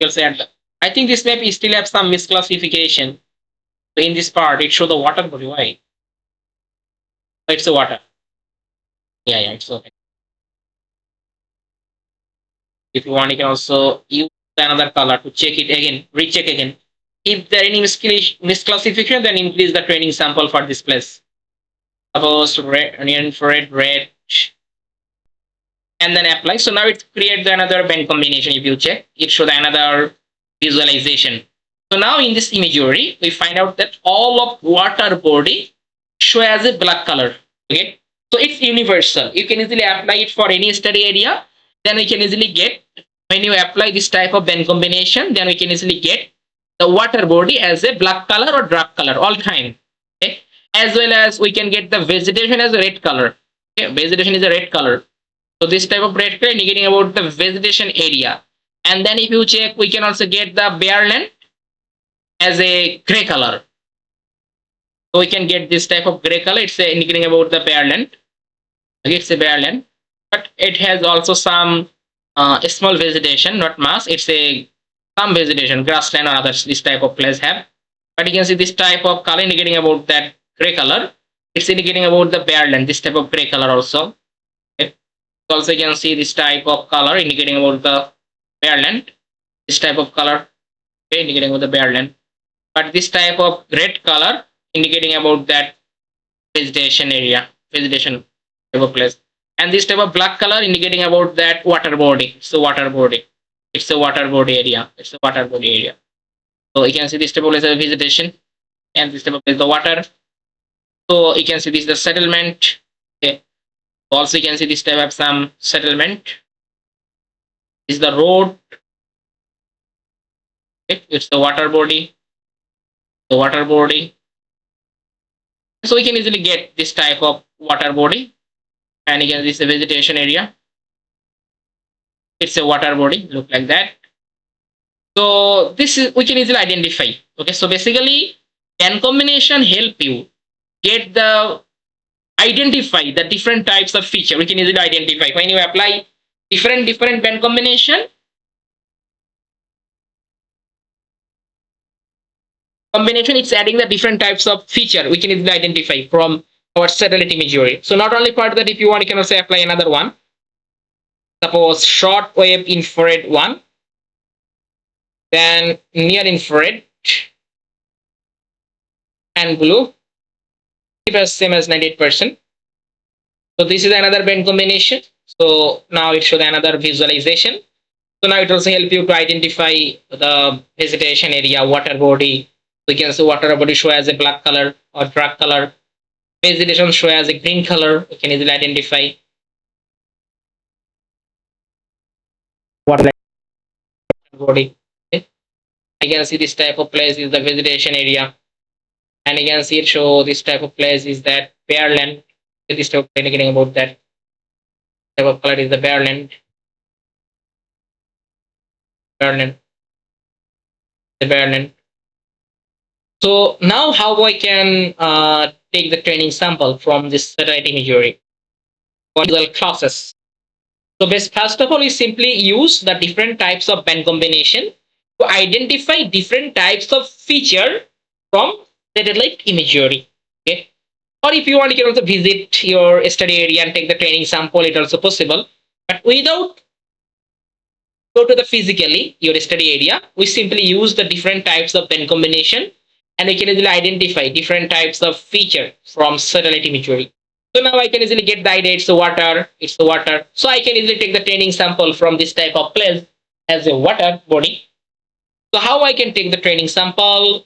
You'll say, I think this map still have some misclassification. So in this part, it show the water body. Why? It's the water. Yeah, it's okay. If you want, you can also use another color to check it again, recheck again. If there any misclassification, then increase the training sample for this place. Suppose red, infrared, red, and then apply. So now it creates another band combination. If you check, it shows another visualization. So now in this imagery, we find out that all of water body show as a black color. Okay, so it's universal. You can easily apply it for any study area. Then we can easily get, when you apply this type of band combination, then we can easily get the water body as a black color or dark color all time. Okay, as well as we can get the vegetation as a red color. Okay, vegetation is a red color. So this type of red color indicating about the vegetation area. And then if you check, we can also get the bare land as a gray color. So we can get this type of gray color. It's indicating about the bare land. Okay, it's a bare land, but it has also some small vegetation, not mass. It's a some vegetation, grassland or others. This type of place have, but you can see this type of color indicating about that gray color. It's indicating about the bare land. This type of gray color also. Okay. Also, you can see this type of color indicating about the bare land. This type of color, okay, indicating about the bare land. But this type of red color indicating about that vegetation area, vegetation type of place. And this type of black color indicating about that water body. It's the water body. It's the water body area. It's the water body area. So you can see this type of place as vegetation, and this type of place the water. So you can see this is the settlement. Okay. Also you can see this type of some settlement. This is the road. Okay. It's the water body. The water body. So we can easily get this type of water body. And again, this is a vegetation area. It's a water body, look like that. So this is, we can easily identify. Okay, so basically, band combination help you get the identify the different types of feature. We can easily identify when you apply different band combination. It's adding the different types of feature we can easily identify from our satellite imagery. So not only part that, if you want, you can also apply another one. Suppose short wave infrared one, then near infrared and blue. Keep as same as 98%. So this is another band combination. So now it shows another visualization. So now it also help you to identify the vegetation area, water body. We can see water body show as a black color or dark color. Vegetation show as a green color. We can easily identify water body. Okay. I can see this type of place is the vegetation area, and you can see it show this type of place is that bare land. This type of indicating about that type of color is the bare land. Bare land. The bare land. So now how I can take the training sample from this satellite imagery. Classes. So first of all, we simply use the different types of band combination to identify different types of feature from satellite imagery. Okay. Or if you want, you can also visit your study area and take the training sample. It's also possible. But without go to the physically your study area, we simply use the different types of band combination, and we can easily identify different types of feature from satellite imagery. So now I can easily get the idea it's the water, So I can easily take the training sample from this type of place as a water body. So how I can take the training sample?